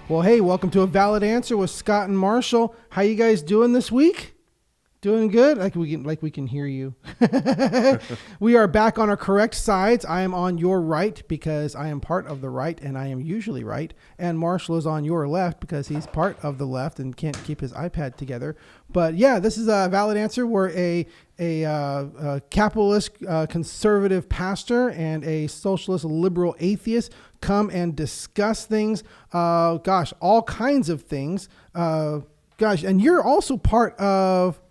Well, hey, welcome to A Valid Answer with Scott and Marshall. How you guys doing this week? Doing good? Like we can hear you. We are back on our correct sides. I am on your right because I am part of the right and I am usually right. And Marshall is on your left because he's part of the left and can't keep his iPad together. But yeah, this is A Valid Answer where a capitalist conservative pastor and a socialist liberal atheist come and discuss things. All kinds of things. And you're also part of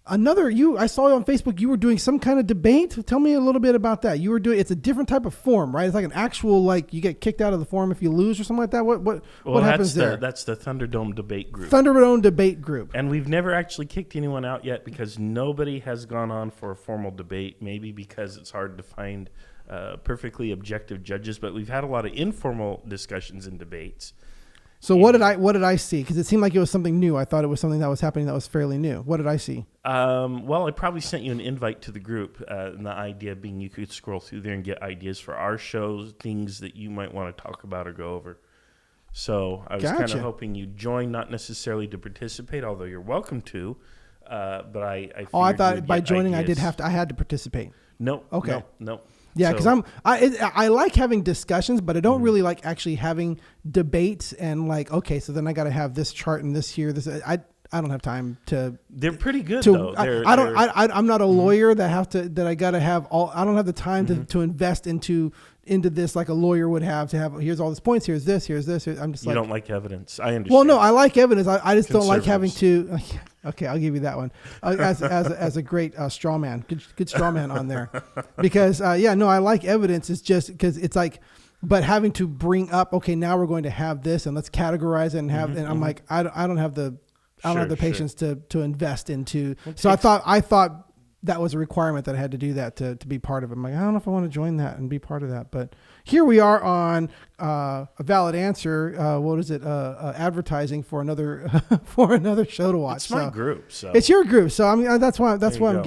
I saw you on Facebook, you were doing some kind of debate. Tell me a little bit about that. It's a different type of forum, right? It's like an actual, like you get kicked out of the forum if you lose or something like that. What happens there? That's the Thunderdome debate group. Thunderdome debate group. And we've never actually kicked anyone out yet because nobody has gone on for a formal debate, maybe because it's hard to find perfectly objective judges, but we've had a lot of informal discussions and debates. So what did I see? Because it seemed like it was something new. I thought it was something that was happening that was fairly new. What did I see? Well, I probably sent you an invite to the group, and the idea being you could scroll through there and get ideas for our shows, things that you might want to talk about or go over. So I was kind of hoping you'd join, not necessarily to participate, although you're welcome to. But I thought by joining ideas. I had to participate. No. Okay. No. Yeah, because I like having discussions, but I don't really like actually having debates and like, okay, so then I got to have this chart and this here. I don't have time to. They're pretty good though. I'm not a lawyer that I got to have all. I don't have the time to invest into this like a lawyer would have to have. Here's all these points. Here's this. I'm just you don't like evidence. I understand. Well, no, I like evidence. I just don't like having to. Okay, I'll give you that one as a great straw man. Good straw man on there, because I like evidence. It's just because it's like, but having to bring up, okay, now we're going to have this and let's categorize it and have, and I'm like, I don't have the patience to invest into. So I thought that was a requirement that I had to do that to be part of it. I'm like, I don't know if I want to join that and be part of that, but here we are on A Valid Answer. What is it? Advertising for another show to watch. It's my group, so it's your group. So I mean, that's why I'm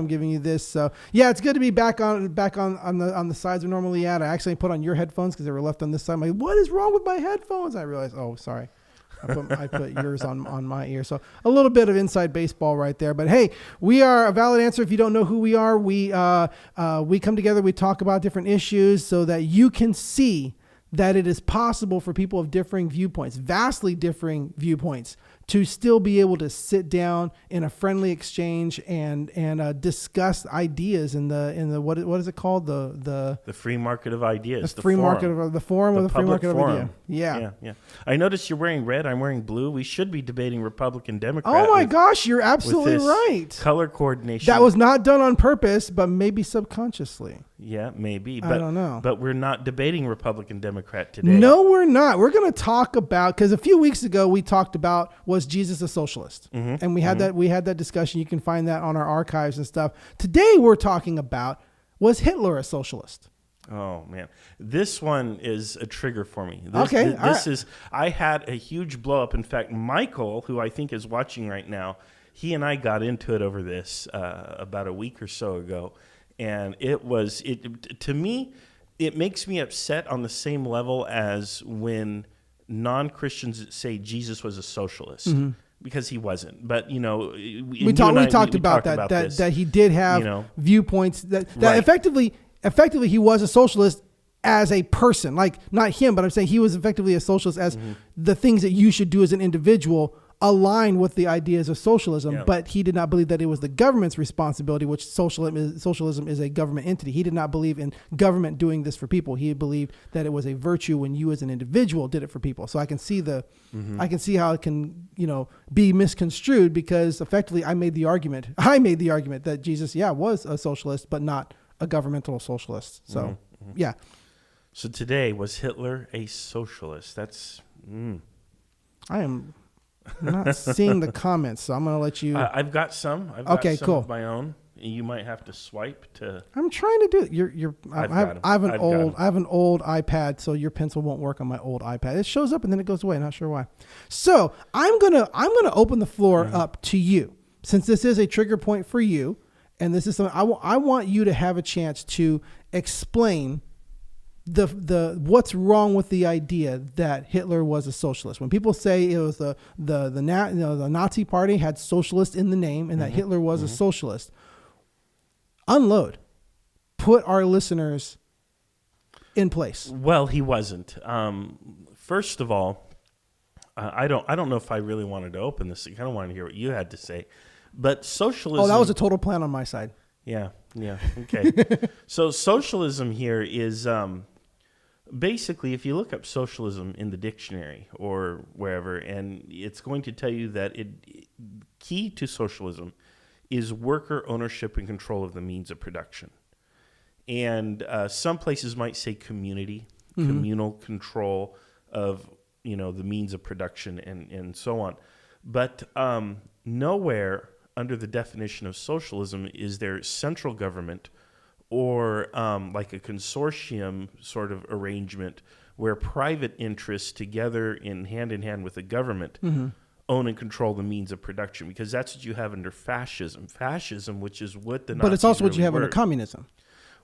giving you this. So yeah, it's good to be back on the sides we're normally at. I actually put on your headphones because they were left on this side. I'm like, what is wrong with my headphones? I realized, oh, sorry. I put yours on my ear. So a little bit of inside baseball right there. But hey, we are A Valid Answer. If you don't know who we are, we come together, we talk about different issues so that you can see that it is possible for people of differing viewpoints, vastly differing viewpoints, to still be able to sit down in a friendly exchange and discuss ideas in the what is it called, the free market of ideas, the free market of the forum, or the free market of ideas. Yeah. I noticed you're wearing red. I'm wearing blue. We should be debating Republican Democrat. Oh my gosh, you're absolutely right. Color coordination that was not done on purpose, but maybe subconsciously. Yeah, maybe. But I don't know. But we're not debating Republican Democrat today. No, we're not. We're going to talk about, because a few weeks ago we talked about, was Jesus a socialist? Mm-hmm. And we had that discussion. You can find that on our archives and stuff. Today we're talking about, was Hitler a socialist? Oh man, this one is a trigger for me. I had a huge blow up. In fact, Michael, who I think is watching right now, he and I got into it over this about a week or so ago. And to me, it makes me upset on the same level as when non-Christians say Jesus was a socialist, because he wasn't. But we talked about that he did have viewpoints that right. Effectively he was a socialist as a person, like not him, but I'm saying he was effectively a socialist as the things that you should do as an individual align with the ideas of socialism, but he did not believe that it was the government's responsibility, which socialism is a government entity. He did not believe in government doing this for people. He believed that it was a virtue when you as an individual did it for people. So I can see how it can, be misconstrued, because effectively I made the argument that Jesus, was a socialist, but not a governmental socialist. So, yeah. So today, was Hitler a socialist? That's, I am not seeing the comments, so I'm going to let you. I've got some. Cool. Of my own. You might have to swipe to. I'm trying to do it. I have an old iPad, so your pencil won't work on my old iPad. It shows up and then it goes away. Not sure why. So I'm gonna open the floor up to you, since this is a trigger point for you, and this is something I want you to have a chance to explain the what's wrong with the idea that Hitler was a socialist. When people say it was the Nazi Party had socialist in the name and that Hitler was a socialist, unload, put our listeners in place. Well, he wasn't. First of all, I don't know if I really wanted to open this. I kind of wanted to hear what you had to say, but socialism. Oh, that was a total plan on my side. Yeah. Okay. So socialism here is basically, if you look up socialism in the dictionary or wherever, and it's going to tell you that key to socialism is worker ownership and control of the means of production. And some places might say communal control of the means of production and so on. But nowhere under the definition of socialism is there central government or like a consortium sort of arrangement where private interests together in hand with the government own and control the means of production, because that's what you have under fascism. Fascism, which is what the Nazis But it's also what really you have were. under communism.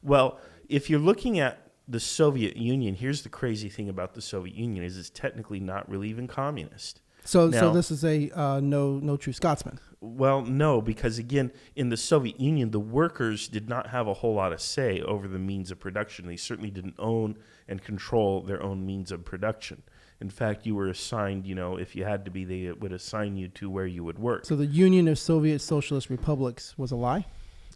Well, if you're looking at the Soviet Union, here's the crazy thing about the Soviet Union is it's technically not really even communist. So Now, this is a no true Scotsman. Well, no, because again, in the Soviet Union, the workers did not have a whole lot of say over the means of production. They certainly didn't own and control their own means of production. In fact, you were assigned, if you had to be, they would assign you to where you would work. So the Union of Soviet Socialist Republics was a lie?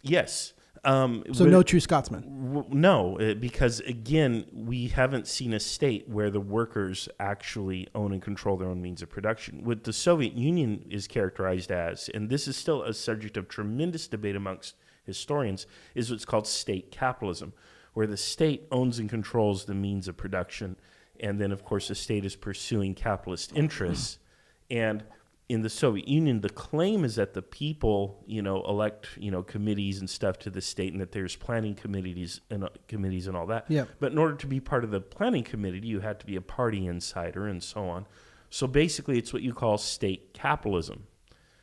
Yes. So no true Scotsman? No, because again, we haven't seen a state where the workers actually own and control their own means of production. What the Soviet Union is characterized as, and this is still a subject of tremendous debate amongst historians, is what's called state capitalism, where the state owns and controls the means of production, and then, of course, the state is pursuing capitalist interests. And in the Soviet Union, the claim is that the people, elect, committees and stuff to the state, and that there's planning committees and all that. Yep. But in order to be part of the planning committee, you had to be a party insider and so on. So basically, it's what you call state capitalism.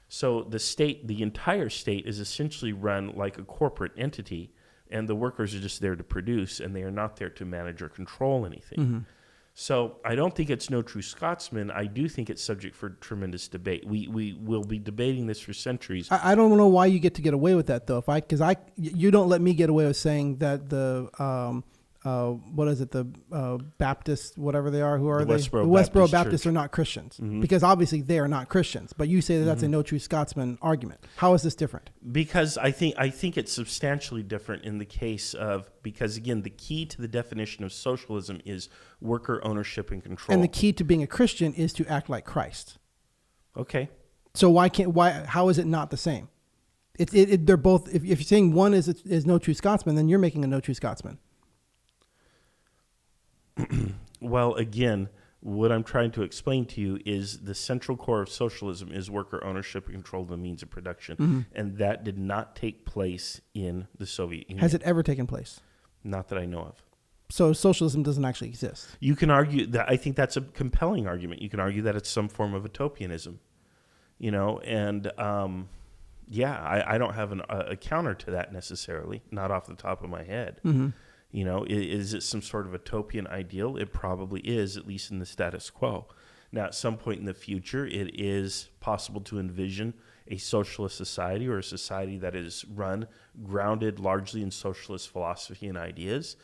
So the entire state is essentially run like a corporate entity, and the workers are just there to produce, and they are not there to manage or control anything. Mm-hmm. So I don't think it's no true Scotsman. I do think it's subject for tremendous debate. We will be debating this for centuries. I don't know why you get away with that though. You don't let me get away with saying that the what is it, the Baptists, whatever they are, who are they? The Westboro Baptists are not Christians, because obviously they are not Christians. But you say that that's a no true Scotsman argument. How is this different? Because I think it's substantially different in the case of, because again, the key to the definition of socialism is worker ownership and control. And the key to being a Christian is to act like Christ. Okay. So how is it not the same? They're both. If you're saying one is no true Scotsman, then you're making a no true Scotsman. Well, again, what I'm trying to explain to you is the central core of socialism is worker ownership and control of the means of production, and that did not take place in the Soviet Union. Has it ever taken place? Not that I know of. So socialism doesn't actually exist. You can argue that. I think that's a compelling argument. You can argue that it's some form of utopianism, and I don't have a counter to that necessarily, not off the top of my head. Mm-hmm. Is it some sort of utopian ideal? It probably is, at least in the status quo. Now, at some point in the future, it is possible to envision a socialist society, or a society that is grounded largely in socialist philosophy and ideas.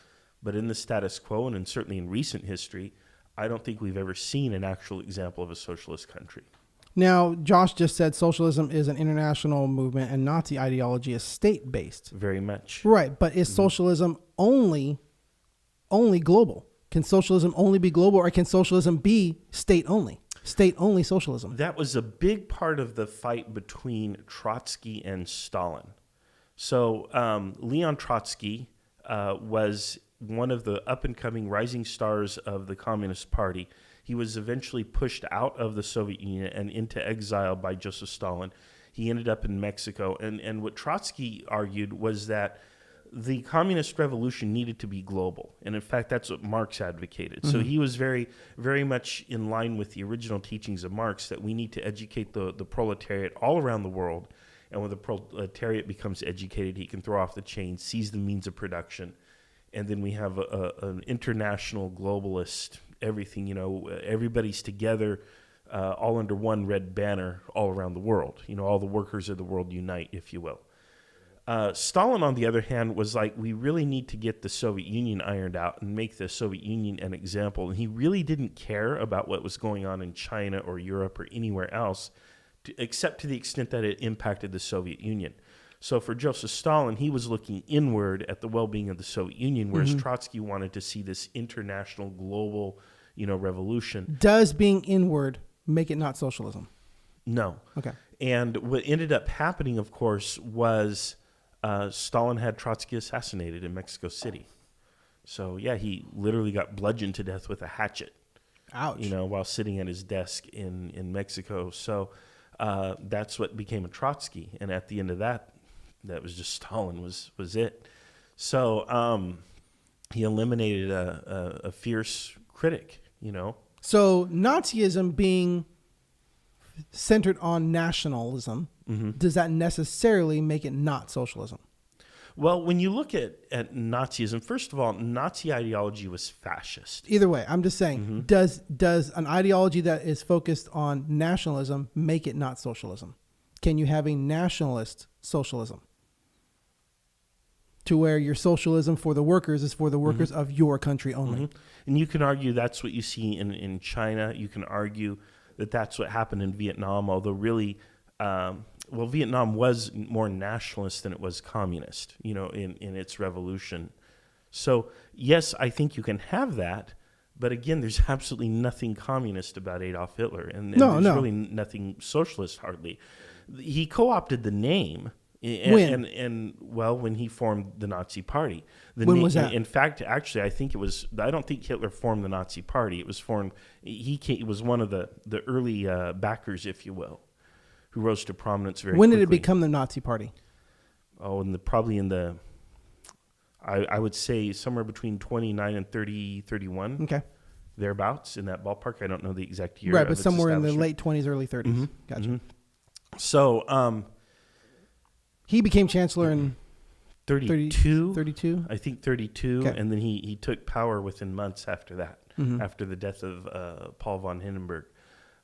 But in the status quo, and certainly in recent history, I don't think we've ever seen an actual example of a socialist country. Now, Josh just said socialism is an international movement and Nazi ideology is state-based. Very much. Right, but is socialism only global? Can socialism only be global, or can socialism be state-only? State-only socialism. That was a big part of the fight between Trotsky and Stalin. So Leon Trotsky was one of the up-and-coming rising stars of the Communist Party. He was eventually pushed out of the Soviet Union and into exile by Joseph Stalin. He ended up in Mexico. And what Trotsky argued was that the communist revolution needed to be global. And in fact, that's what Marx advocated. Mm-hmm. So he was very, very much in line with the original teachings of Marx, that we need to educate the proletariat all around the world And when the proletariat becomes educated, he can throw off the chains, seize the means of production. And then we have an international globalist, everything, everybody's together, all under one red banner all around the world. All the workers of the world unite, if you will. Stalin, on the other hand, was like, we really need to get the Soviet Union ironed out and make the Soviet Union an example. And he really didn't care about what was going on in China or Europe or anywhere else, except to the extent that it impacted the Soviet Union. So for Joseph Stalin, he was looking inward at the well-being of the Soviet Union, whereas Trotsky wanted to see this international, global, revolution. Does being inward make it not socialism? No. Okay. And what ended up happening, of course, was Stalin had Trotsky assassinated in Mexico City. So, yeah, he literally got bludgeoned to death with a hatchet. Ouch. While sitting at his desk in Mexico. So that's what became a Trotsky. And at the end of that was just Stalin was it. So he eliminated a fierce critic, So Nazism being centered on nationalism, does that necessarily make it not socialism? Well, when you look at Nazism, first of all, Nazi ideology was fascist. Either way, I'm just saying, does an ideology that is focused on nationalism make it not socialism? Can you have a nationalist socialism to where your socialism for the workers is for the workers of your country only? And you can argue that's what you see in China. You can argue that that's what happened in Vietnam, although really... Vietnam was more nationalist than it was communist, in its revolution. So, yes, I think you can have that, but again, there's absolutely nothing communist about Adolf Hitler, and there's really nothing socialist hardly. He co-opted the name. When he formed the Nazi Party. When was that? In fact, actually, I don't think Hitler formed the Nazi Party. It was formed, he was one of the early backers, if you will, who rose to prominence very quickly. When did it become the Nazi Party? Oh, I would say somewhere between 29 and 31. Okay. Thereabouts, in that ballpark. I don't know the exact year. Right, but somewhere in the late 20s, early 30s. Gotcha. So, he became chancellor in 32. 32? I think 32. Okay. And then he took power within months after that, after the death of Paul von Hindenburg.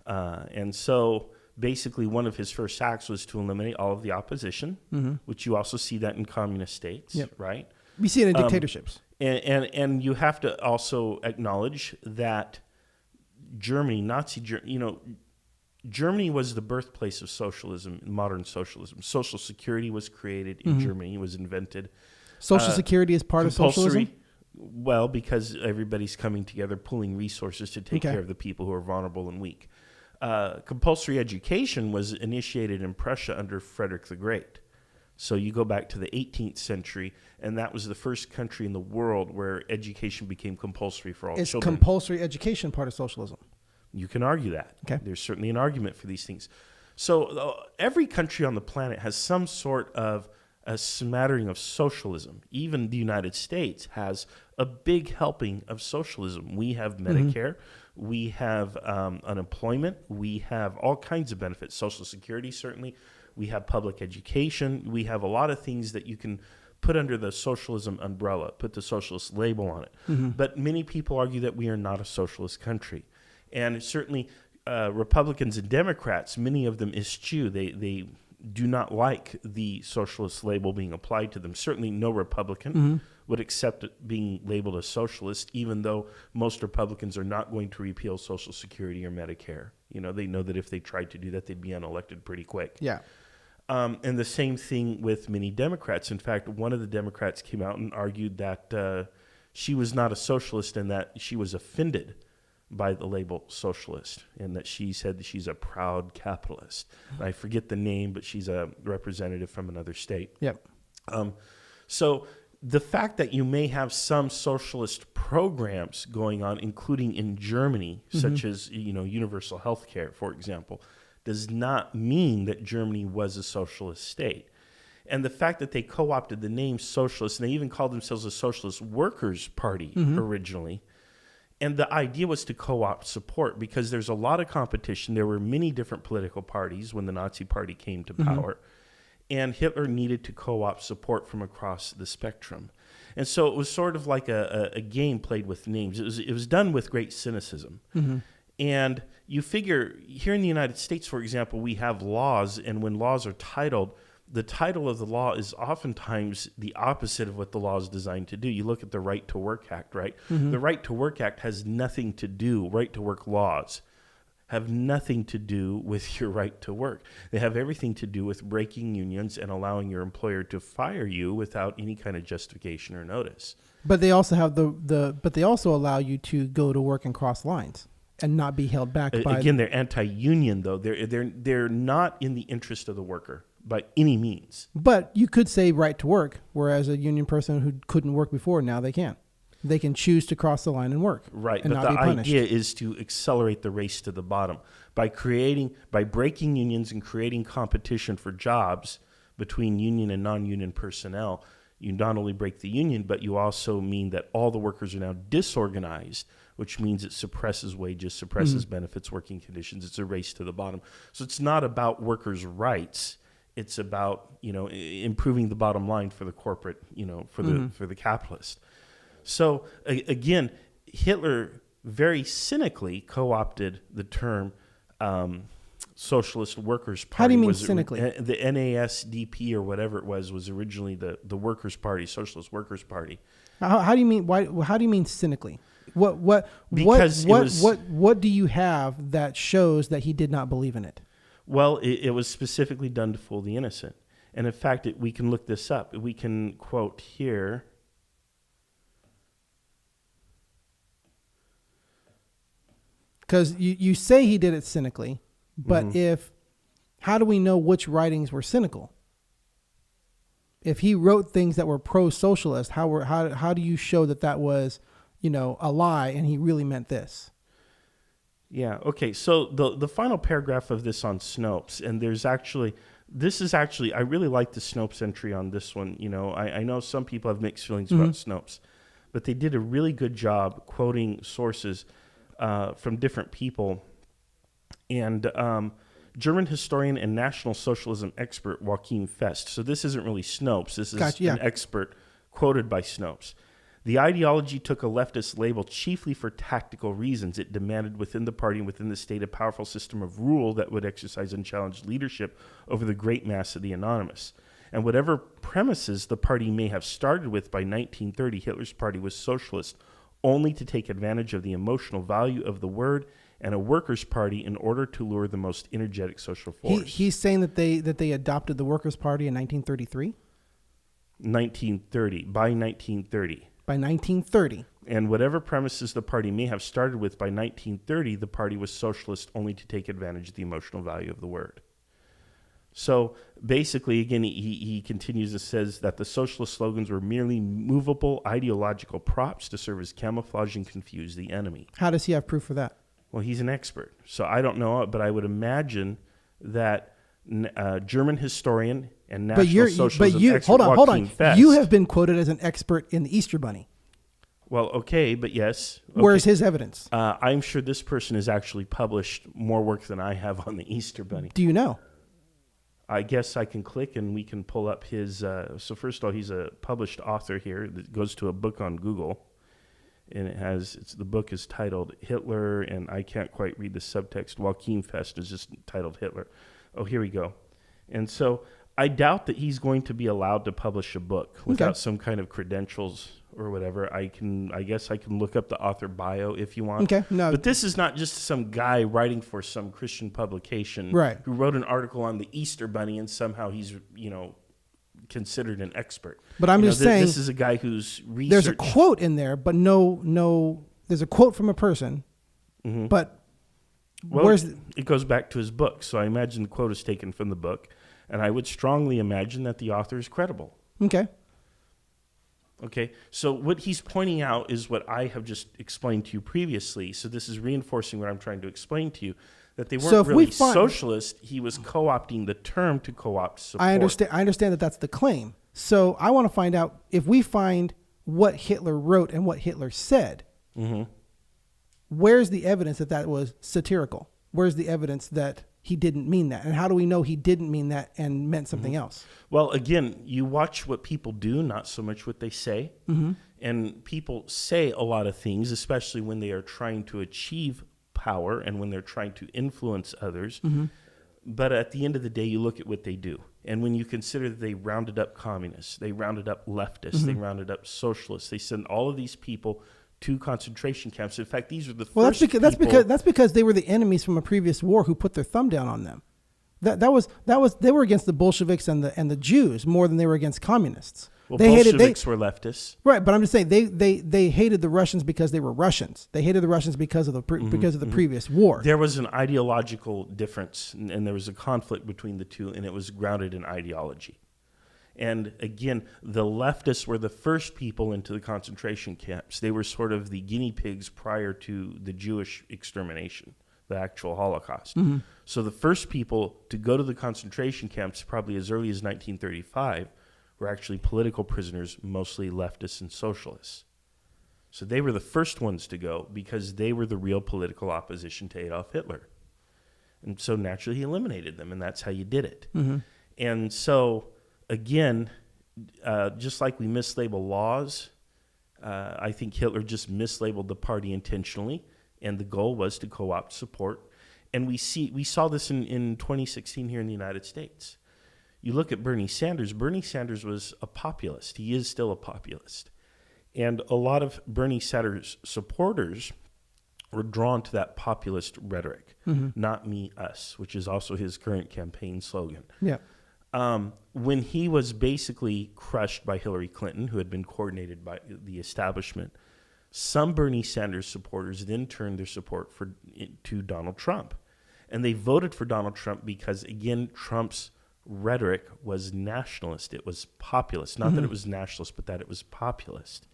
And so basically one of his first acts was to eliminate all of the opposition, which you also see that in communist states, right? We see it in dictatorships. And you have to also acknowledge that Germany was the birthplace of socialism, modern socialism. Social Security was created in Germany, was invented. Social Security is part of socialism? Well, because everybody's coming together, pooling resources to take care of the people who are vulnerable and weak. Compulsory education was initiated in Prussia under Frederick the Great. So you go back to the 18th century, and that was the first country in the world where education became compulsory for all children. Is compulsory education part of socialism? You can argue that. Okay. There's certainly an argument for these things. So every country on the planet has some sort of a smattering of socialism. Even the United States has a big helping of socialism. We have Medicare. We have unemployment. We have all kinds of benefits. Social Security, certainly. We have public education. We have a lot of things that you can put under the socialism umbrella, put the socialist label on it. But many people argue that we are not a socialist country. And certainly Republicans and Democrats, many of them eschew. They do not like the socialist label being applied to them. Certainly no Republican would accept it being labeled a socialist, even though most Republicans are not going to repeal Social Security or Medicare. They know that if they tried to do that, they'd be unelected pretty quick. Yeah. And the same thing with many Democrats. In fact, one of the Democrats came out and argued that she was not a socialist and that she was offended by the label socialist, and that she said that she's a proud capitalist. I forget the name, but she's a representative from another state. Yep. So the fact that you may have some socialist programs going on, including in Germany, such as universal health care, for example, does not mean that Germany was a socialist state. And the fact that they co-opted the name socialist, and they even called themselves a Socialist Workers' Party originally, and the idea was to co-opt support because there's a lot of competition. There were many different political parties when the Nazi Party came to power. and Hitler needed to co-opt support from across the spectrum. And so it was sort of like a game played with names. It was done with great cynicism. Mm-hmm. And you figure here in the United States, for example, we have laws, and when laws are titled, the title of the law is oftentimes the opposite of what the law is designed to do. You look at the Right to Work Act, right? Mm-hmm. The Right to Work Act has nothing to do, right to work laws have nothing to do with your right to work. They have everything to do with breaking unions and allowing your employer to fire you without any kind of justification or notice. But they also have but they also allow you to go to work and cross lines and not be held back by. Again, they're anti-union though. They're not in the interest of the worker by any means. But you could say right to work, whereas a union person who couldn't work before, now they can. They can choose to cross the line and work. Right, and but not the be punished. idea is to accelerate the race to the bottom by breaking unions and creating competition for jobs between union and non-union personnel. You not only break the union, but you also mean that all the workers are now disorganized, which means it suppresses wages, suppresses benefits, working conditions. It's a race to the bottom. So it's not about workers' rights. It's about, improving the bottom line for the corporate, for the capitalist. So again, Hitler very cynically co-opted the term Socialist Workers' Party. How do you mean cynically? The NASDP or whatever it was originally the Workers' Party, Socialist Workers' Party. How do you mean? How do you mean cynically? What do you have that shows that he did not believe in it? Well, it was specifically done to fool the innocent, and in fact, we can look this up. We can quote here. Because you say he did it cynically, but how do we know which writings were cynical? If he wrote things that were pro-socialist, how do you show that was, a lie and he really meant this? Yeah. Okay. So the final paragraph of this on Snopes, and I really like the Snopes entry on this one. I know some people have mixed feelings about Snopes, but they did a really good job quoting sources from different people. And German historian and National Socialism expert Joachim Fest. So this isn't really Snopes. This is an expert quoted by Snopes. The ideology took a leftist label chiefly for tactical reasons. It demanded within the party and within the state a powerful system of rule that would exercise unchallenged leadership over the great mass of the anonymous. And whatever premises the party may have started with by 1930, Hitler's party was socialist only to take advantage of the emotional value of the word, and a workers' party in order to lure the most energetic social force. He's saying that they adopted the Workers' Party in 1933? 1930, by 1930. By 1930. And whatever premises the party may have started with by 1930, the party was socialist only to take advantage of the emotional value of the word. So basically, again, he continues and says that the socialist slogans were merely movable ideological props to serve as camouflage and confuse the enemy. How does he have proof for that? Well, he's an expert. So I don't know, but I would imagine that German historian and National Socialism expert Joachim Fest. You have been quoted as an expert in the Easter Bunny. Well, okay, but yes. Okay. Where's his evidence? I'm sure this person has actually published more work than I have on the Easter Bunny. Do you know? I guess I can click and we can pull up his. So first of all, he's a published author here that goes to a book on Google. And the book is titled Hitler, and I can't quite read the subtext. Joachim Fest is just titled Hitler. Oh, here we go. And so I doubt that he's going to be allowed to publish a book without some kind of credentials or whatever. I guess I can look up the author bio if you want. Okay, no. But this is not just some guy writing for some Christian publication who wrote an article on the Easter Bunny and somehow he's, considered an expert. But I'm just saying, this is a guy who's researched. There's a quote in there, but no. There's a quote from a person, but it goes back to his book. So I imagine the quote is taken from the book, and I would strongly imagine that the author is credible. Okay. So what he's pointing out is what I have just explained to you previously. So this is reinforcing what I'm trying to explain to you. That they weren't really socialist. He was co-opting the term to co-opt support. I understand that that's the claim. So I want to find out if we find what Hitler wrote and what Hitler said. Where's the evidence that was satirical? Where's the evidence that he didn't mean that? And how do we know he didn't mean that and meant something else? Well, again, you watch what people do, not so much what they say. And people say a lot of things, especially when they are trying to achieve power and when they're trying to influence others. But at the end of the day, you look at what they do. And when you consider that they rounded up communists, they rounded up leftists, they rounded up socialists, they sent all of these people to concentration camps. In fact, these were the first people. That's because they were the enemies from a previous war who put their thumb down on them. They were against the Bolsheviks and the Jews more than they were against communists. Well, Bolsheviks were leftists, right? But I'm just saying they hated the Russians because they were Russians. They hated the Russians because of the previous war. There was an ideological difference, and there was a conflict between the two, and it was grounded in ideology. And again, the leftists were the first people into the concentration camps. They were sort of the guinea pigs prior to the Jewish extermination, the actual Holocaust. So the first people to go to the concentration camps, probably as early as 1935, were actually political prisoners, mostly leftists and socialists. So they were the first ones to go because they were the real political opposition to Adolf Hitler. And so naturally he eliminated them, and that's how you did it. And so, again, just like we mislabel laws, I think Hitler just mislabeled the party intentionally, and the goal was to co-opt support. And we saw this in 2016 here in the United States. You look at Bernie Sanders. Bernie Sanders was a populist. He is still a populist. And a lot of Bernie Sanders supporters were drawn to that populist rhetoric, not me, us, which is also his current campaign slogan. Yeah. When he was basically crushed by Hillary Clinton, who had been coordinated by the establishment, some Bernie Sanders supporters then turned their support to Donald Trump. And they voted for Donald Trump because, again, Trump's rhetoric was nationalist. It was populist. Not that it was nationalist, but that it was populist.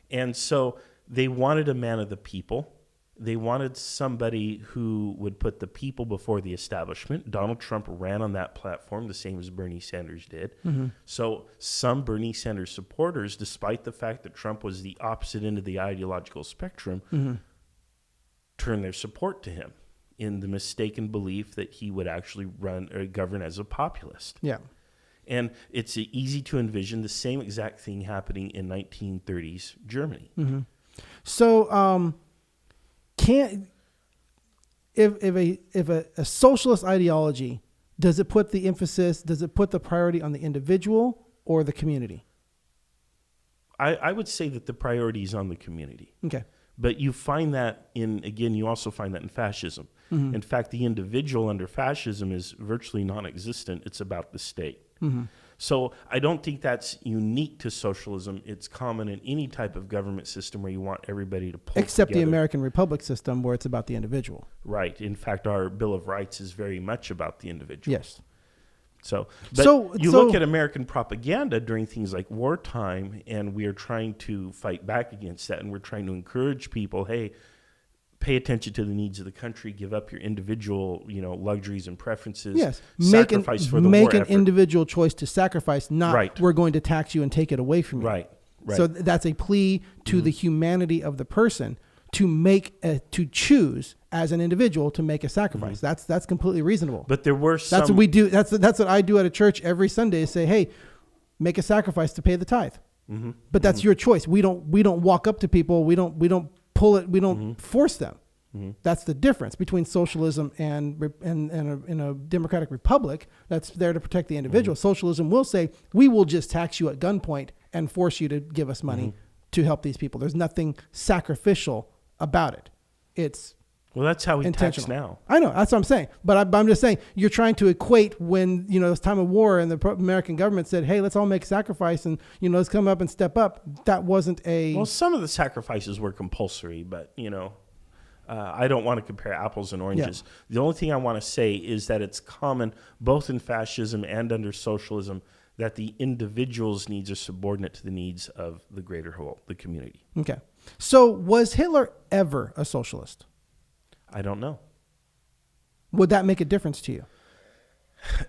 And so they wanted a man of the people. They wanted somebody who would put the people before the establishment. Donald Trump ran on that platform, the same as Bernie Sanders did. So some Bernie Sanders supporters, despite the fact that Trump was the opposite end of the ideological spectrum, turned their support to him in the mistaken belief that he would actually run or govern as a populist. Yeah. And it's easy to envision the same exact thing happening in 1930s Germany. So, if a socialist ideology, does it put the priority on the individual or the community? I would say that the priority is on the community. Okay. But you find that you also find that in fascism. In fact, the individual under fascism is virtually non-existent. It's about the state. So I don't think that's unique to socialism. It's common in any type of government system where you want everybody to pull Except together. the American Republic system, where it's about the individual. Right. In fact, our Bill of Rights is very much about the individual. Yes. So you look at American propaganda during things like wartime, and we are trying to fight back against that, and we're trying to encourage people, hey, pay attention to the needs of the country, give up your individual, luxuries and preferences. Yes, sacrifice for the war make an effort. individual choice to sacrifice, not Right. we're going to tax you and take it away from you. Right. So that's a plea to the humanity of the person to choose as an individual to make a sacrifice. That's completely reasonable. But there were some. That's what we do. That's what I do at a church every Sunday. Is say, hey, make a sacrifice to pay the tithe. But that's your choice. We don't walk up to people. We don't pull it. We don't force them. That's the difference between socialism and in a democratic republic that's there to protect the individual. Socialism will say, we will just tax you at gunpoint and force you to give us money to help these people. There's nothing sacrificial about it. It's that's how we tax intentional. now. I know, that's what I'm saying. But I'm just saying, you're trying to equate when, it's time of war and the American government said, hey, let's all make sacrifice and, let's come up and step up. That wasn't Well, some of the sacrifices were compulsory, but, I don't want to compare apples and oranges. Yeah. The only thing I want to say is that it's common, both in fascism and under socialism, that the individual's needs are subordinate to the needs of the greater whole, the community. Okay. So was Hitler ever a socialist? I don't know. Would that make a difference to you?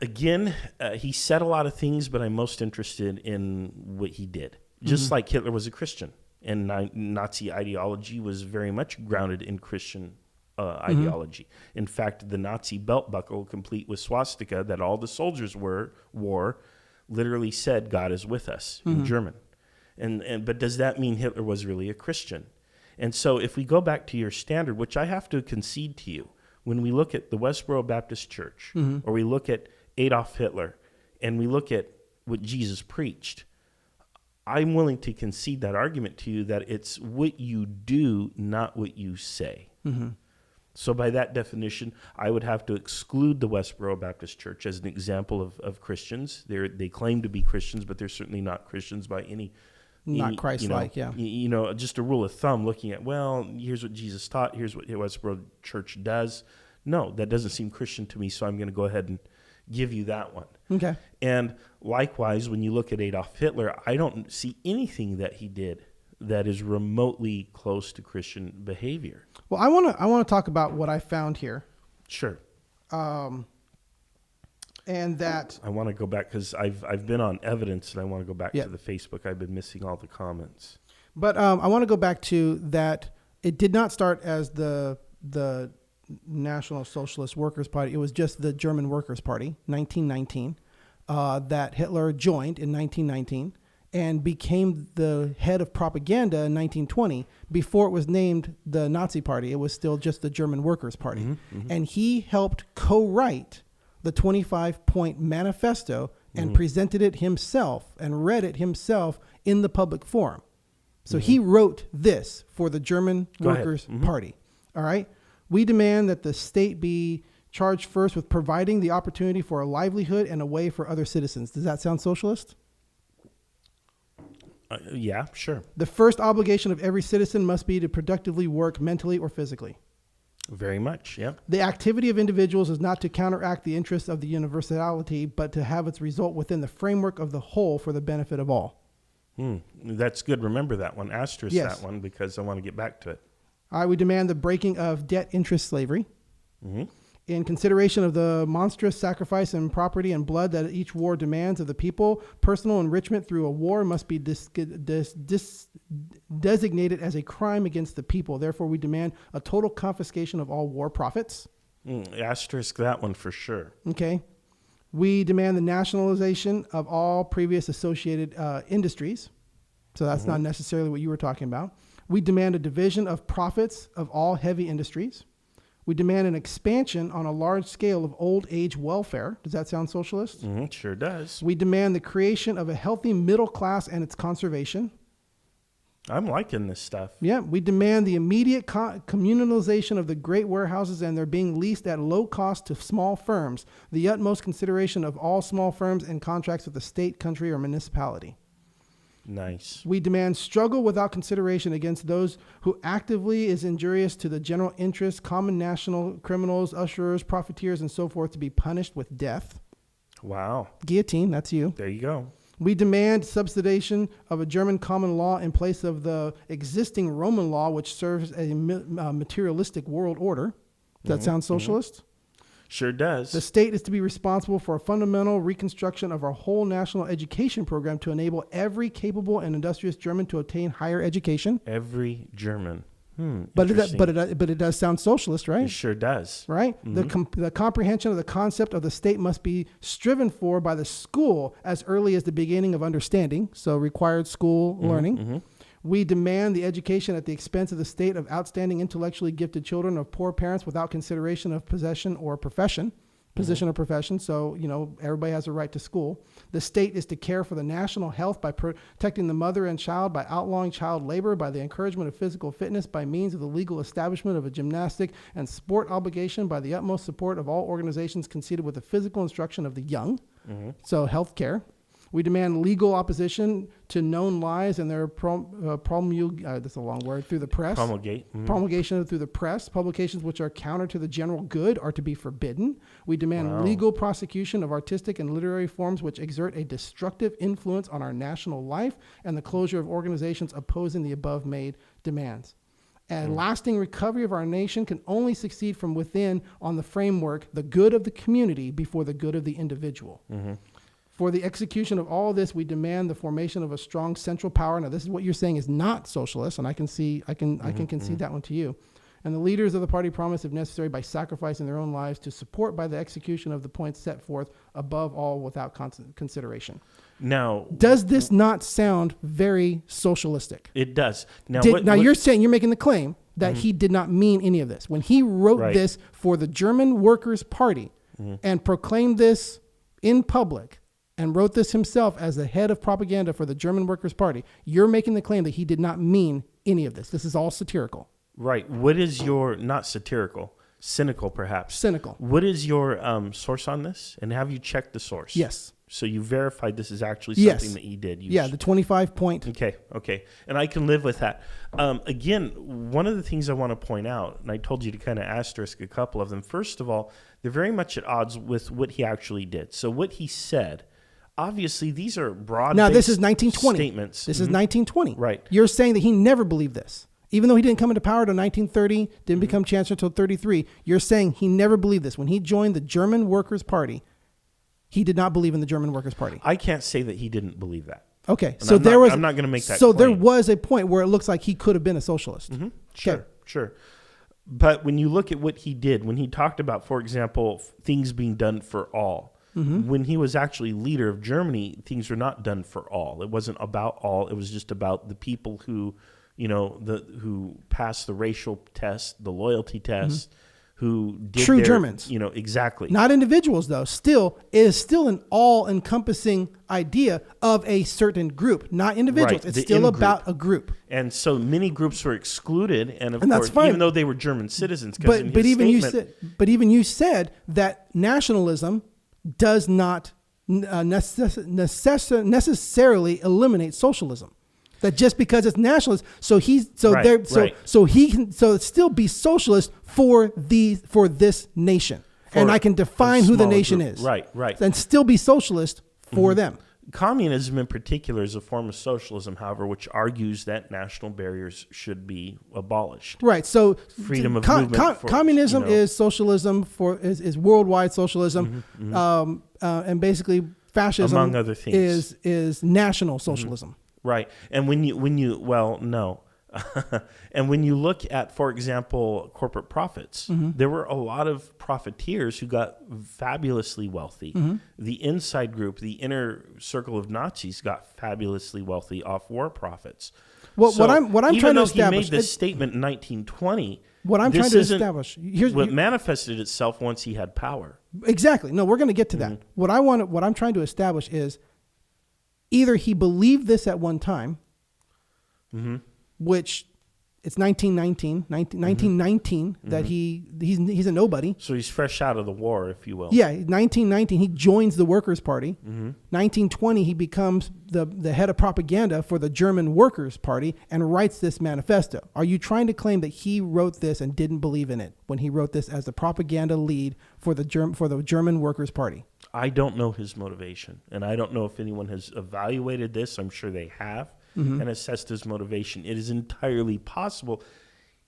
Again, he said a lot of things, but I'm most interested in what he did. Just like Hitler was a Christian, and Nazi ideology was very much grounded in Christian ideology. In fact, the Nazi belt buckle, complete with swastika, that all the soldiers wore, literally said, "God is with us," in German. But does that mean Hitler was really a Christian? And so if we go back to your standard, which I have to concede to you, when we look at the Westboro Baptist Church, or we look at Adolf Hitler, and we look at what Jesus preached, I'm willing to concede that argument to you that it's what you do, not what you say. So by that definition, I would have to exclude the Westboro Baptist Church as an example of Christians. They claim to be Christians, but they're certainly not Christians by any Christ-like, just a rule of thumb looking at, well, here's what Jesus taught, here's what Westboro Church does. No, that doesn't seem Christian to me, so I'm going to go ahead and give you that one. Okay. And likewise, when you look at Adolf Hitler, I don't see anything that he did that is remotely close to Christian behavior. Well, I want to talk about what I found here. Sure. And that I want to go back because I've been on evidence, and I want to go back to the Facebook. I've been missing all the comments. But I want to go back to that. It did not start as the National Socialist Workers' Party. It was just the German Workers' Party, 1919, that Hitler joined in 1919 and became the head of propaganda in 1920. Before it was named the Nazi Party, it was still just the German Workers' Party. And he helped co-write the 25-point manifesto and presented it himself and read it himself in the public forum. So he wrote this for the German Workers' Party. All right. We demand that the state be charged first with providing the opportunity for a livelihood and a way for other citizens. Does that sound socialist? Yeah, sure. The first obligation of every citizen must be to productively work mentally or physically. Very much, yeah. The activity of individuals is not to counteract the interests of the universality, but to have its result within the framework of the whole for the benefit of all. That's good. Remember that one. Asterisk that one because I want to get back to it. All right, we demand the breaking of debt interest slavery. In consideration of the monstrous sacrifice and property and blood that each war demands of the people, personal enrichment through a war must be designated as a crime against the people. Therefore, we demand a total confiscation of all war profits. Asterisk that one for sure. Okay. We demand the nationalization of all previous associated industries. So that's not necessarily what you were talking about. We demand a division of profits of all heavy industries. We demand an expansion on a large scale of old age welfare. Does that sound socialist? Sure does. We demand the creation of a healthy middle class and its conservation. I'm liking this stuff. Yeah. We demand the immediate communalization of the great warehouses and their being leased at low cost to small firms. The utmost consideration of all small firms in contracts with the state, country, or municipality. Nice. We demand struggle without consideration against those who actively is injurious to the general interest, common national criminals, ussurers, profiteers, and so forth to be punished with death. Wow. Guillotine, that's you. There you go. We demand subsidization of a German common law in place of the existing Roman law, which serves a materialistic world order. Does that sound socialist? Sure does. The state is to be responsible for a fundamental reconstruction of our whole national education program to enable every capable and industrious German to obtain higher education. Every German. But it does sound socialist, right? It sure does. Right? The comprehension of the concept of the state must be striven for by the school as early as the beginning of understanding, so required school learning. We demand the education at the expense of the state of outstanding intellectually gifted children of poor parents without consideration of possession or profession. Position or profession, so, everybody has a right to school. The state is to care for the national health by protecting the mother and child, by outlawing child labor, by the encouragement of physical fitness, by means of the legal establishment of a gymnastic and sport obligation, by the utmost support of all organizations conceded with the physical instruction of the young, so health care. We demand legal opposition to known lies and their that's a long word, through the press. Promulgation through the press. Publications which are counter to the general good are to be forbidden. We demand legal prosecution of artistic and literary forms which exert a destructive influence on our national life and the closure of organizations opposing the above made demands. And lasting recovery of our nation can only succeed from within on the framework, the good of the community before the good of the individual. For the execution of all this, we demand the formation of a strong central power. Now, this is what you're saying is not socialist, and I can concede that one to you. and the leaders of the party promise, if necessary, by sacrificing their own lives, to support by the execution of the points set forth, above all, without consideration. Now, does this not sound very socialistic? It does. Now, you're saying, you're making the claim that he did not mean any of this. When he wrote this for the German Workers' Party and proclaimed this in public and wrote this himself as the head of propaganda for the German Workers' Party, you're making the claim that he did not mean any of this. This is all satirical. Right. What is your, not satirical, cynical perhaps. Cynical. What is your source on this? And have you checked the source? Yes. So you verified this is actually something that he did use. Yeah, the 25 point. Okay. And I can live with that. Again, one of the things I want to point out, and I told you to kind of asterisk a couple of them. First of all, they're very much at odds with what he actually did. So what he said, obviously these are broad Now, this is 1920. statements. This is 1920. Right. You're saying that he never believed this. Even though he didn't come into power until 1930, didn't become chancellor until 33, you're saying he never believed this. When he joined the German Workers' Party, he did not believe in the German Workers' Party. I can't say that he didn't believe that. Okay, And so I'm not going to make that So claim. there was a point where it looks like he could have been a socialist. Sure. But when you look at what he did, when he talked about, for example, things being done for all, when he was actually leader of Germany, things were not done for all. It wasn't about all. It was just about the people who, who passed the racial test, the loyalty test, who did True Germans. Exactly. Not individuals, though. It is still an all-encompassing idea of a certain group, not individuals. Right, It's still about a group. And so many groups were excluded, and of And that's course, fine. even though they were German citizens, But even you said that nationalism does not necessarily eliminate socialism. That just because it's nationalist, so he can still be socialist for this nation, and I can define who the nation is. Right. And still be socialist for them. Communism in particular is a form of socialism, however, which argues that national barriers should be abolished. Right. So freedom of movement. Communism is socialism is worldwide socialism, and basically fascism, among other things, is national socialism. Right. And when you and when you look at, for example, corporate profits, there were a lot of profiteers who got fabulously wealthy. The inside group, the inner circle of Nazis, got fabulously wealthy off war profits. Well, what I'm trying to establish, he made this statement in 1920. What I'm trying to establish, manifested itself once he had power. Exactly. No, we're going to get to that. What I'm trying to establish is either he believed this at one time, which it's 1919 that he's a nobody. So he's fresh out of the war, if you will. Yeah, 1919 he joins the Workers' Party. 1920 he becomes the head of propaganda for the German Workers' Party and writes this manifesto. Are you trying to claim that he wrote this and didn't believe in it when he wrote this as the propaganda lead for the German Workers' Party? I don't know his motivation, and I don't know if anyone has evaluated this. I'm sure they have. And assessed his motivation. It is entirely possible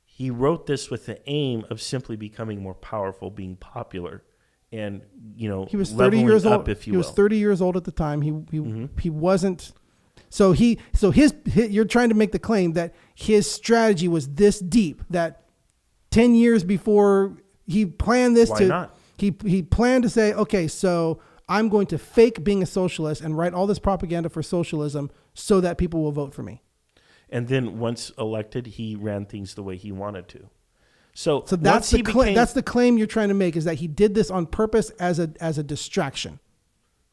he wrote this with the aim of simply becoming more powerful, being popular, and he was 30 years old. If you will, he was 30 years old at the time. He wasn't. So you're trying to make the claim that his strategy was this deep that 10 years before he planned this. Why not? He planned to say, okay, so I'm going to fake being a socialist and write all this propaganda for socialism so that people will vote for me. And then once elected, he ran things the way he wanted to. So that's the claim you're trying to make, is that he did this on purpose as a distraction.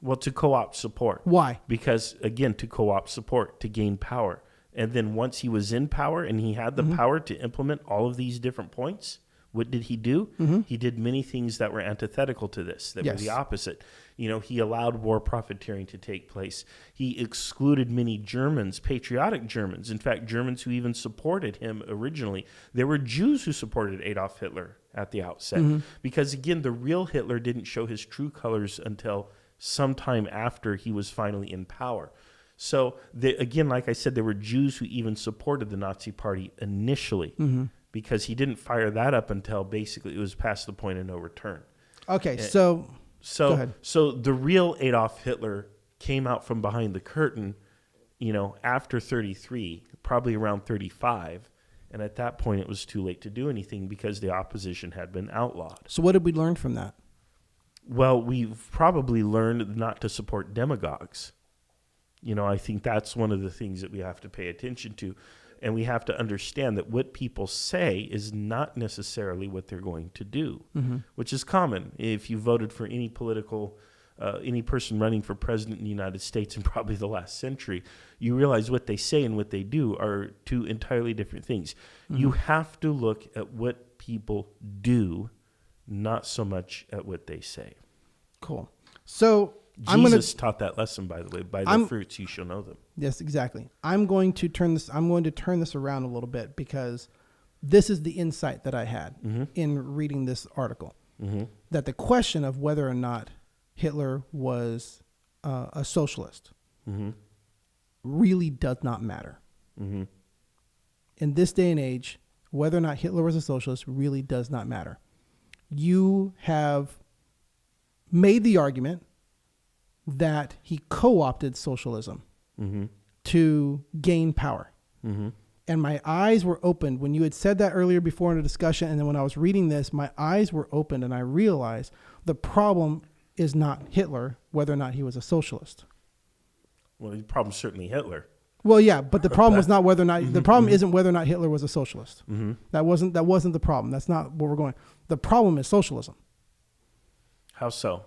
Well, to co-opt support. Why? Because, again, to co-opt support, to gain power. And then once he was in power and he had the power to implement all of these different points, what did he do? He did many things that were antithetical to this, that were the opposite. He allowed war profiteering to take place. He excluded many Germans, patriotic Germans. In fact, Germans who even supported him originally. There were Jews who supported Adolf Hitler at the outset. Because, again, the real Hitler didn't show his true colors until sometime after he was finally in power. So, again, like I said, there were Jews who even supported the Nazi Party initially. Because he didn't fire that up until basically it was past the point of no return. Okay, so go ahead. So the real Adolf Hitler came out from behind the curtain, after 33, probably around 35, And at that point, it was too late to do anything because the opposition had been outlawed. So what did we learn from that? Well, we've probably learned not to support demagogues. I think that's one of the things that we have to pay attention to. And we have to understand that what people say is not necessarily what they're going to do, which is common. If you voted for any any person running for president in the United States in probably the last century, you realize what they say and what they do are two entirely different things. You have to look at what people do, not so much at what they say. Cool. So Jesus taught that lesson, by the way. By their fruits you shall know them. Yes, exactly. I'm going to turn this around a little bit, because this is the insight that I had in reading this article. That the question of whether or not Hitler was a socialist really does not matter. In this day and age, whether or not Hitler was a socialist really does not matter. You have made the argument that he co-opted socialism to gain power. And my eyes were opened when you had said that earlier before in a discussion. And then when I was reading this, my eyes were opened and I realized the problem is not Hitler, whether or not he was a socialist. Well, the problem's certainly Hitler. Well, yeah, but the problem was not whether or not, the problem isn't whether or not Hitler was a socialist. That wasn't the problem. That's not where we're going. The problem is socialism. How so?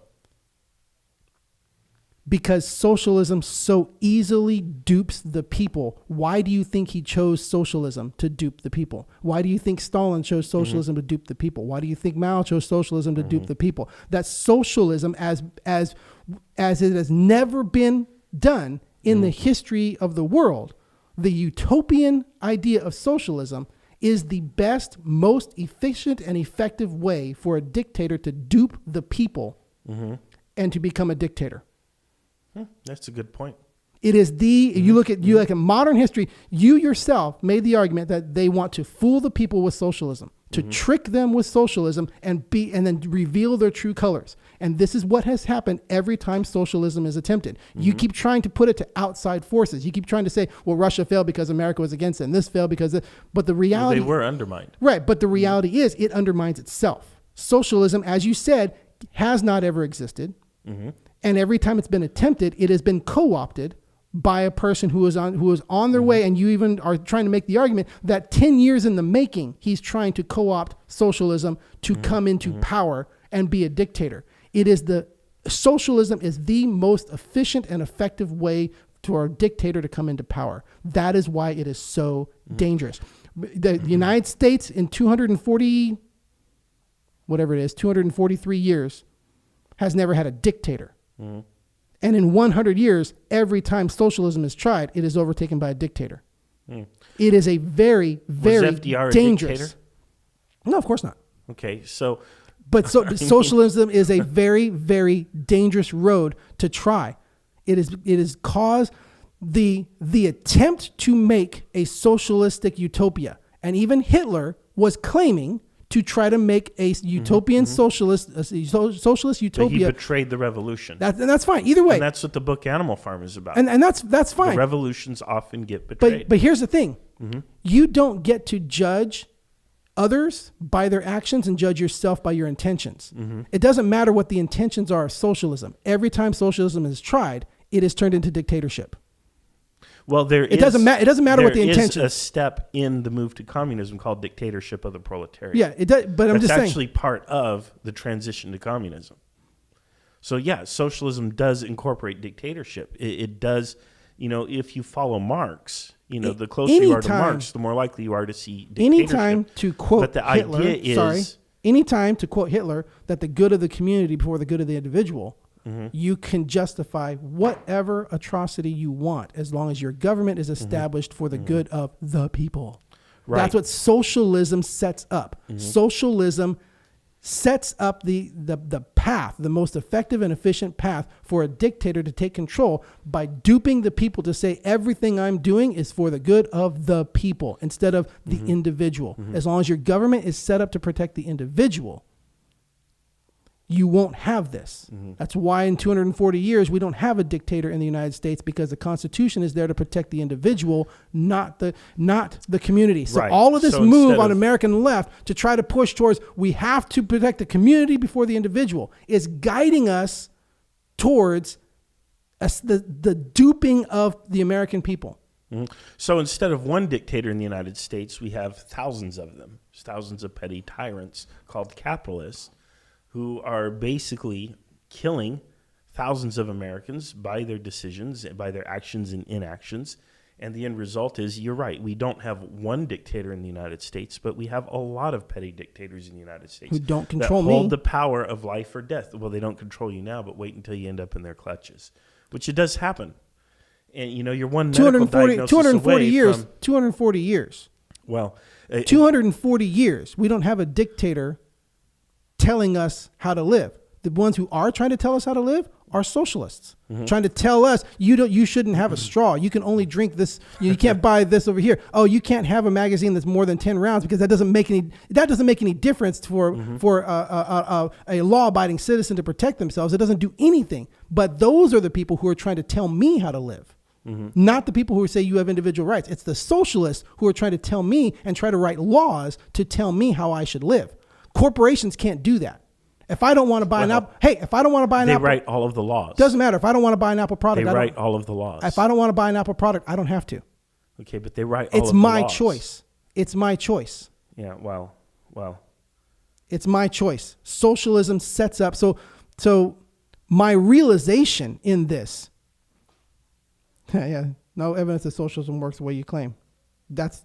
Because socialism so easily dupes the people. Why do you think he chose socialism to dupe the people? Why do you think Stalin chose socialism to dupe the people? Why do you think Mao chose socialism to dupe the people? That socialism, as it has never been done in the history of the world, the utopian idea of socialism is the best, most efficient and effective way for a dictator to dupe the people and to become a dictator. That's a good point. It is you look at modern history, you yourself made the argument that they want to fool the people with socialism, to trick them with socialism and then reveal their true colors. And this is what has happened every time socialism is attempted. You keep trying to put it to outside forces. You keep trying to say, well, Russia failed because America was against it, and this failed because but the reality... they were undermined. Right, but the reality is it undermines itself. Socialism, as you said, has not ever existed. And every time it's been attempted, it has been co-opted by a person who is on their way. And you even are trying to make the argument that 10 years in the making, he's trying to co-opt socialism to come into power and be a dictator. Socialism is the most efficient and effective way for a dictator to come into power. That is why it is so dangerous. The United States in 243 years has never had a dictator. And in 100 years, every time socialism is tried, it is overtaken by a dictator. It is a very, very Was FDR dangerous. A dictator? No, of course not. Okay, so... But socialism is a very, very dangerous road to try. It is caused the attempt to make a socialistic utopia. And even Hitler was claiming to try to make a utopian socialist utopia. He betrayed the revolution. And that's fine. Either way. And that's what the book Animal Farm is about. And that's fine. The revolutions often get betrayed. But here's the thing. You don't get to judge others by their actions and judge yourself by your intentions. It doesn't matter what the intentions are of socialism. Every time socialism is tried, it is turned into dictatorship. Well, it doesn't matter what the intention. There is a step in the move to communism called dictatorship of the proletariat. Yeah, it does. But I'm just saying, that's actually part of the transition to communism. So yeah, socialism does incorporate dictatorship. It does. If you follow Marx, the closer you are to Marx, the more likely you are to see dictatorship. Anytime to quote but the Hitler, idea is, anytime to quote Hitler that the good of the community before the good of the individual. You can justify whatever atrocity you want as long as your government is established for the good of the people. Right. That's what socialism sets up. Socialism sets up the path, the most effective and efficient path for a dictator to take control by duping the people to say everything I'm doing is for the good of the people instead of the individual. As long as your government is set up to protect the individual, you won't have this. That's why in 240 years, we don't have a dictator in the United States, because the Constitution is there to protect the individual, not the community. So all of this move on American left to try to push towards, we have to protect the community before the individual, is guiding us towards the duping of the American people. So instead of one dictator in the United States, we have thousands of them, thousands of petty tyrants called capitalists, who are basically killing thousands of Americans by their decisions, by their actions and inactions. And the end result is, you're right, we don't have one dictator in the United States, but we have a lot of petty dictators in the United States who don't control that hold the power of life or death. Well, they don't control you now, but wait until you end up in their clutches, which it does happen. And you're one medical diagnosis 240 away years. from, 240 years. Well, 240 years. We don't have a dictator telling us how to live. The ones who are trying to tell us how to live are socialists, trying to tell us you shouldn't have a straw. You can only drink this. You can't buy this over here. Oh, you can't have a magazine that's more than 10 rounds, because that doesn't make any difference for a law-abiding citizen to protect themselves. It doesn't do anything. But those are the people who are trying to tell me how to live. Not the people who say you have individual rights. It's the socialists who are trying to tell me and try to write laws to tell me how I should live. Corporations can't do that. If I don't want to buy an apple, if I don't want to buy an apple, they write all of the laws. Doesn't matter. If I don't want to buy an Apple product, they write all of the laws. If I don't want to buy an Apple product, I don't have to. Okay, but they write all of the laws. It's my choice. It's my choice. Yeah, well. It's my choice. Socialism sets up. So my realization in this, no evidence that socialism works the way you claim. That's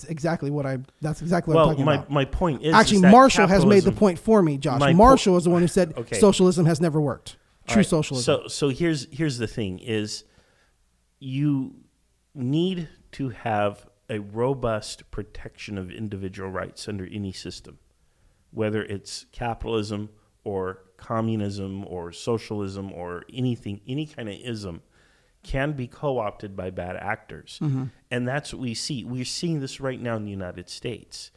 exactly what I'm talking about. My point is, actually, that Marshall has made the point for me, Josh. Marshall is the one who said socialism has never worked. True socialism. So here's the thing: is you need to have a robust protection of individual rights under any system, whether it's capitalism or communism or socialism or anything, any kind of ism can be co-opted by bad actors. And that's what we see. We're seeing this right now in the United States.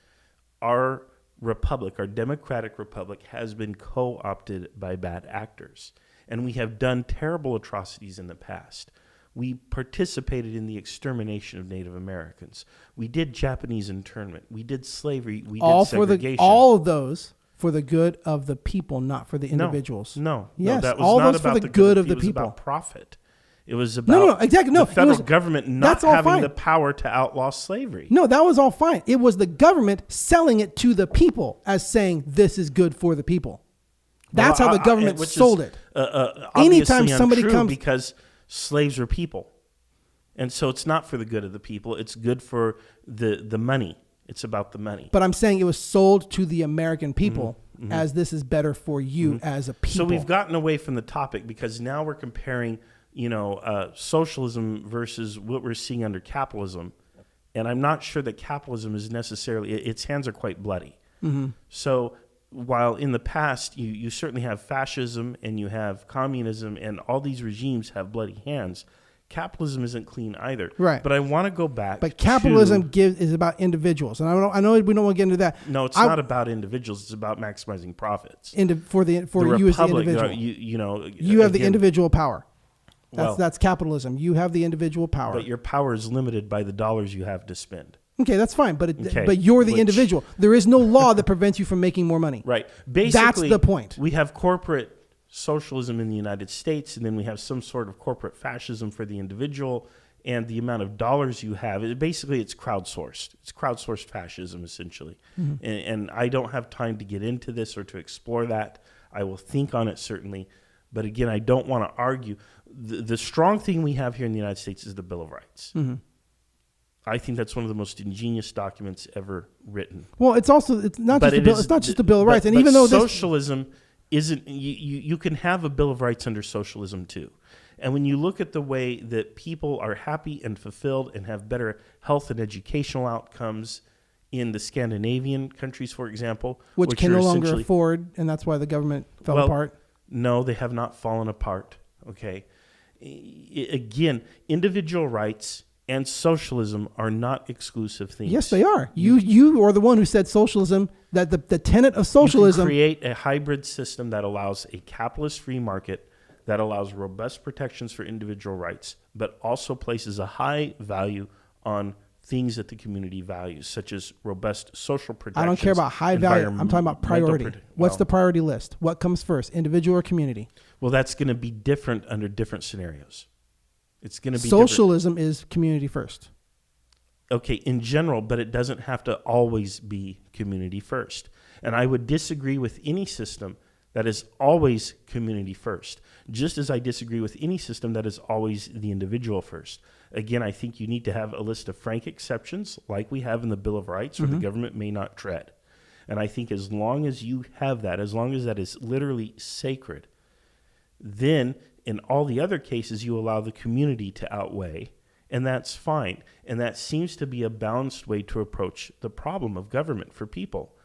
Our republic, our democratic republic, has been co-opted by bad actors. And we have done terrible atrocities in the past. We participated in the extermination of Native Americans. We did Japanese internment. We did slavery. We did segregation. All of those for the good of the people, not for the individuals. No, that was all not those about for the good of the people. It was about profit. It was about exactly. The federal government not having the power to outlaw slavery. No, that was all fine. It was the government selling it to the people as saying this is good for the people. That's how the government sold it. Anytime somebody comes, because slaves are people, and so it's not for the good of the people. It's good for the money. It's about the money. But I'm saying it was sold to the American people as this is better for you as a people. So we've gotten away from the topic, because now we're comparing socialism versus what we're seeing under capitalism. And I'm not sure that capitalism is necessarily, its hands are quite bloody. So while in the past you certainly have fascism and you have communism and all these regimes have bloody hands, capitalism isn't clean either. Right. But I want to go back. But capitalism is about individuals. And I know we don't want to get into that. No, it's not about individuals. It's about maximizing profits. For you as the individual. You have the individual power. That's capitalism. You have the individual power. But your power is limited by the dollars you have to spend. Okay, that's fine. But you're the individual. There is no law that prevents you from making more money. Right. Basically, that's the point. We have corporate socialism in the United States, and then we have some sort of corporate fascism for the individual, and the amount of dollars you have. It's crowdsourced. It's crowdsourced fascism, essentially. And I don't have time to get into this or to explore that. I will think on it, certainly. But again, I don't want to argue. The strong thing we have here in the United States is the Bill of Rights. I think that's one of the most ingenious documents ever written. Well, it's not just the Bill of Rights. And even though socialism isn't, you can have a Bill of Rights under socialism too. And when you look at the way that people are happy and fulfilled and have better health and educational outcomes in the Scandinavian countries, for example, which can no longer afford, and that's why the government fell apart. No, they have not fallen apart. Okay. Again, individual rights and socialism are not exclusive things. Yes, they are. You are the one who said socialism, that the tenet of socialism. You can create a hybrid system that allows a capitalist free market, that allows robust protections for individual rights, but also places a high value on things that the community values, such as robust social protections. I don't care about high value. I'm talking about priority. What's the priority list? What comes first, individual or community? Well, that's going to be different under different scenarios. It's going to be socialism is community first. Okay, in general, but it doesn't have to always be community first. And I would disagree with any system that is always community first, just as I disagree with any system that is always the individual first. Again, I think you need to have a list of frank exceptions, like we have in the Bill of Rights, where the government may not tread. And I think as long as you have that, as long as that is literally sacred, then in all the other cases, you allow the community to outweigh, and that's fine. And that seems to be a balanced way to approach the problem of government for people.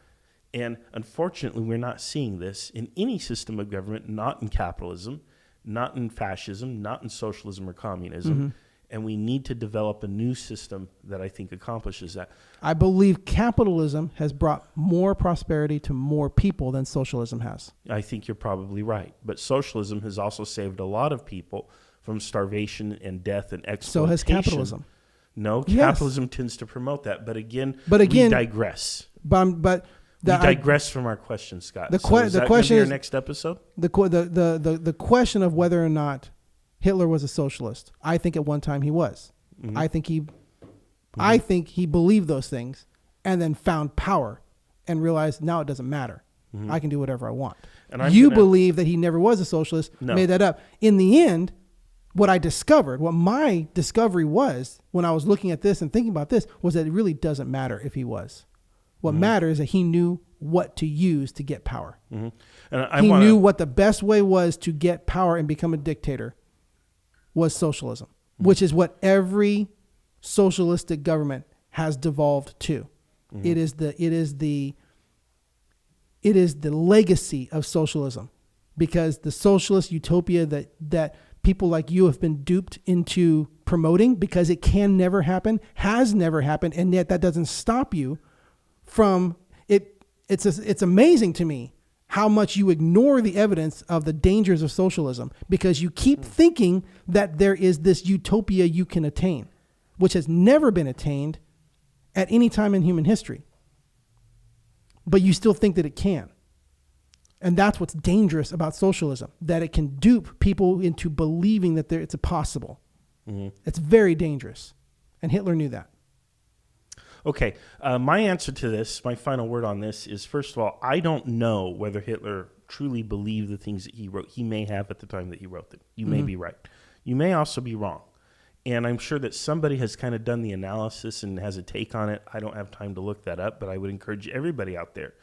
And unfortunately, we're not seeing this in any system of government, not in capitalism, not in fascism, not in socialism or communism. And we need to develop a new system that I think accomplishes that. I believe capitalism has brought more prosperity to more people than socialism has. I think you're probably right. But socialism has also saved a lot of people from starvation and death and exploitation. So has capitalism. No, capitalism tends to promote that. But again, we digress. But we digress from our question, Scott. The question is next episode. The question of whether or not Hitler was a socialist. I think at one time he was. I think he believed those things, and then found power, and realized now it doesn't matter. I can do whatever I want. And you believe that he never was a socialist. No. Made that up. In the end, what my discovery was when I was looking at this and thinking about this, was that it really doesn't matter if he was. What matters is that he knew what to use to get power. And he knew what the best way was to get power and become a dictator was socialism, which is what every socialistic government has devolved to. It is the legacy of socialism, because the socialist utopia that people like you have been duped into promoting, because it can never happen, has never happened, and yet that doesn't stop you from it. It's amazing to me how much you ignore the evidence of the dangers of socialism, because you keep thinking that there is this utopia you can attain, which has never been attained at any time in human history. But you still think that it can. And that's what's dangerous about socialism, that it can dupe people into believing that it's possible. It's very dangerous. And Hitler knew that. Okay, my answer to this, my final word on this is, first of all, I don't know whether Hitler truly believed the things that he wrote. He may have at the time that he wrote them. You may be right. You may also be wrong. And I'm sure that somebody has kind of done the analysis and has a take on it. I don't have time to look that up, but I would encourage everybody out there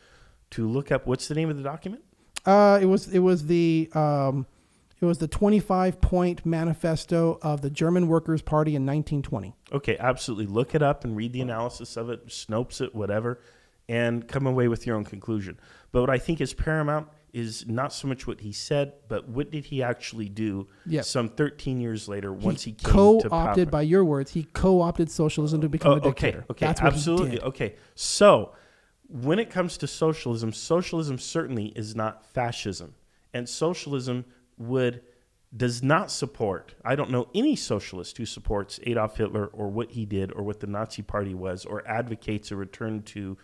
to look up, what's the name of the document? It was the 25-point manifesto of the German Workers' Party in 1920. Okay, absolutely. Look it up and read the analysis of it, Snopes it, whatever, and come away with your own conclusion. But what I think is paramount is not so much what he said, but what did he actually do some 13 years later once he came to power. Co-opted, by your words, he co-opted socialism to become a dictator. Okay, that's absolutely. What he did. Okay, so when it comes to socialism, socialism certainly is not fascism. And socialism does not support, I don't know any socialist who supports Adolf Hitler or what he did or what the Nazi Party was or advocates a return to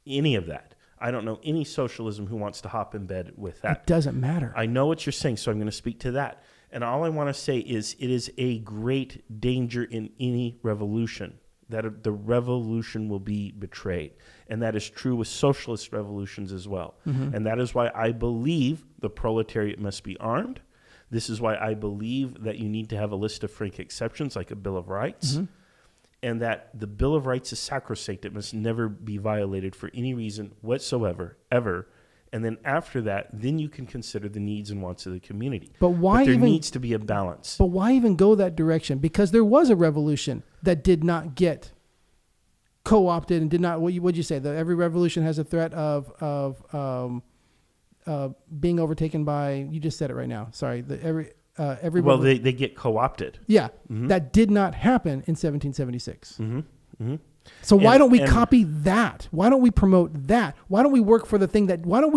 any of that. I don't know any socialism who wants to hop in bed with that. It doesn't matter. I know what you're saying, so I'm going to speak to that. And all I want to say is it is a great danger in any revolution that the revolution will be betrayed. And that is true with socialist revolutions as well. And that is why I believe the proletariat must be armed. This is why I believe that you need to have a list of frank exceptions like a Bill of Rights. And that the Bill of Rights is sacrosanct. It must never be violated for any reason whatsoever, ever. And then after that, then you can consider the needs and wants of the community. But there needs to be a balance. But why even go that direction? Because there was a revolution that did not get co-opted and did not. What'd you say? Every revolution has a threat of being overtaken by. You just said it right now. Sorry. every. Well, they get co-opted. Yeah, that did not happen in 1776. So why don't we copy that? Why don't we promote that? Why don't we work for the thing that? Why don't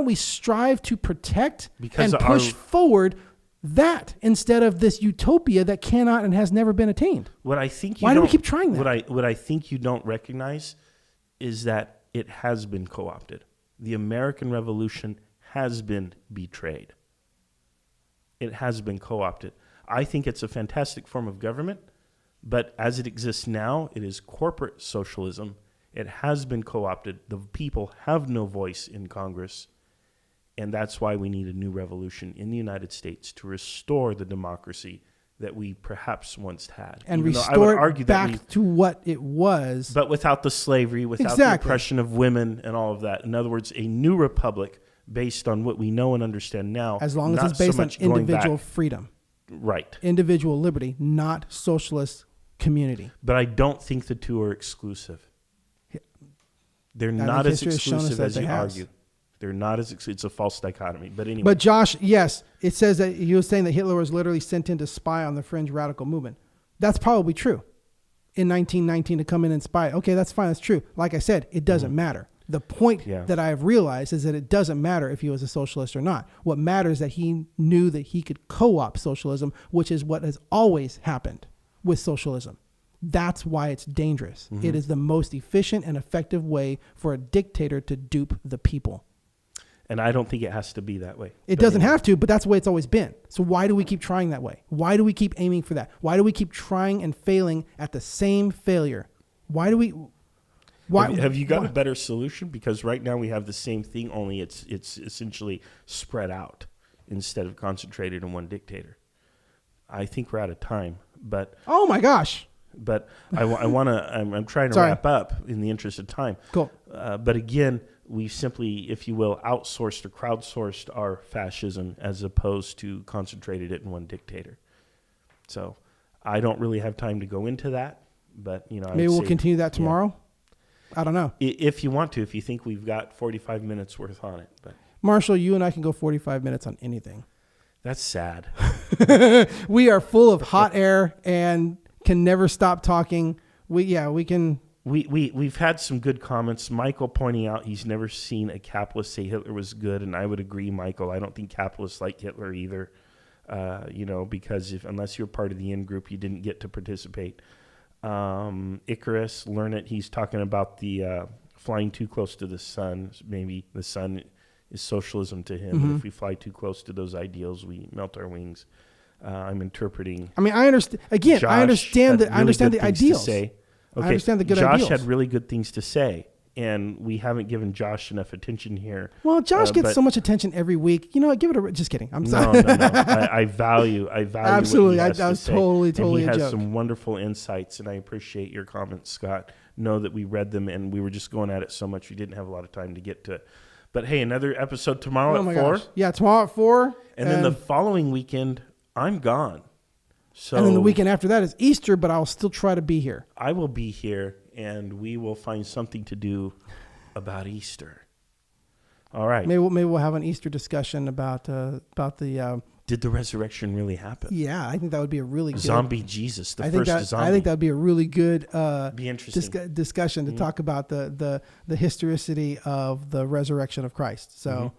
we strive to protect and push forward that instead of this utopia that cannot and has never been attained? What I think why do we keep trying that? What I think you don't recognize is that it has been co-opted. The American Revolution has been betrayed. It has been co-opted. I think it's a fantastic form of government, but as it exists now, it is corporate socialism. It has been co-opted. The people have no voice in Congress, and that's why we need a new revolution in the United States to restore the democracy that we perhaps once had. And restore it back to what it was. But without the slavery, without the oppression of women and all of that. In other words, a new republic based on what we know and understand now. As long as it's based on individual freedom. Right. Individual liberty, not socialist community. But I don't think the two are exclusive. They're not as exclusive as you argue. They're not as exclusive. It's a false dichotomy. But anyway. But Josh, yes, it says that he was saying that Hitler was literally sent in to spy on the fringe radical movement. That's probably true. In 1919 to come in and spy. Okay, that's fine. That's true. Like I said, it doesn't matter. The point that I have realized is that it doesn't matter if he was a socialist or not. What matters is that he knew that he could co-opt socialism, which is what has always happened with socialism. That's why it's dangerous. It is the most efficient and effective way for a dictator to dupe the people. And I don't think it has to be that way. It doesn't have to, but that's the way it's always been. So why do we keep trying that way? Why do we keep aiming for that? Why do we keep trying and failing at the same failure? Why do we... Have you got a better solution? Because right now we have the same thing, only it's essentially spread out instead of concentrated in one dictator. I think we're out of time, but... Oh my gosh. But I'm trying to wrap up in the interest of time. Cool. But again, we simply, if you will, outsourced or crowdsourced our fascism as opposed to concentrated it in one dictator. So I don't really have time to go into that, but maybe we'll continue that tomorrow. I don't know. If you want to, if you think we've got 45 minutes worth on it. But Marshall, you and I can go 45 minutes on anything. That's sad. We are full of hot air and can never stop talking. We can. We've had some good comments. Michael pointing out he's never seen a capitalist say Hitler was good, and I would agree, Michael. I don't think capitalists like Hitler either. Because unless you're part of the in group, you didn't get to participate. Icarus, learn it. He's talking about the flying too close to the sun. Maybe the sun is socialism to him. But if we fly too close to those ideals, we melt our wings. I'm interpreting. I mean, I understand. Again, I understand the ideals. Okay. I understand the good Josh ideals. had really good things to say, and we haven't given Josh enough attention here. Well, Josh gets so much attention every week. You know what? Give it a... Just kidding. I'm sorry. No. I value Absolutely. What he has to say. Totally and he a has joke. some wonderful insights, and I appreciate your comments, Scott. Know that we read them, and we were just going at it so much we didn't have a lot of time to get to it. But hey, another episode tomorrow at 4. Gosh. Yeah, tomorrow at 4. And then the following weekend, I'm gone. So and then the weekend after that is Easter, but I'll still try to be here. I will be here, and we will find something to do about Easter. All right. Maybe we'll have an Easter discussion about the. Did the resurrection really happen? Yeah, I think that would be a really good zombie Jesus, first zombie. I think that would be a really good be interesting. discussion to talk about the historicity of the resurrection of Christ. So,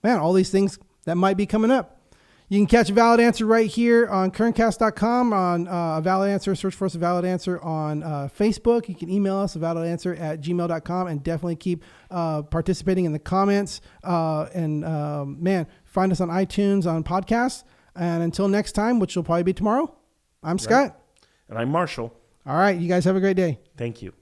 man, all these things that might be coming up. You can catch a Valid Answer right here on currentcast.com, on a Valid Answer, search for us a Valid Answer on Facebook. You can email us a validanswer@gmail.com, and definitely keep participating in the comments. Man, find us on iTunes, on podcasts. And until next time, which will probably be tomorrow, I'm Scott. And I'm Marshall. All right. You guys have a great day. Thank you.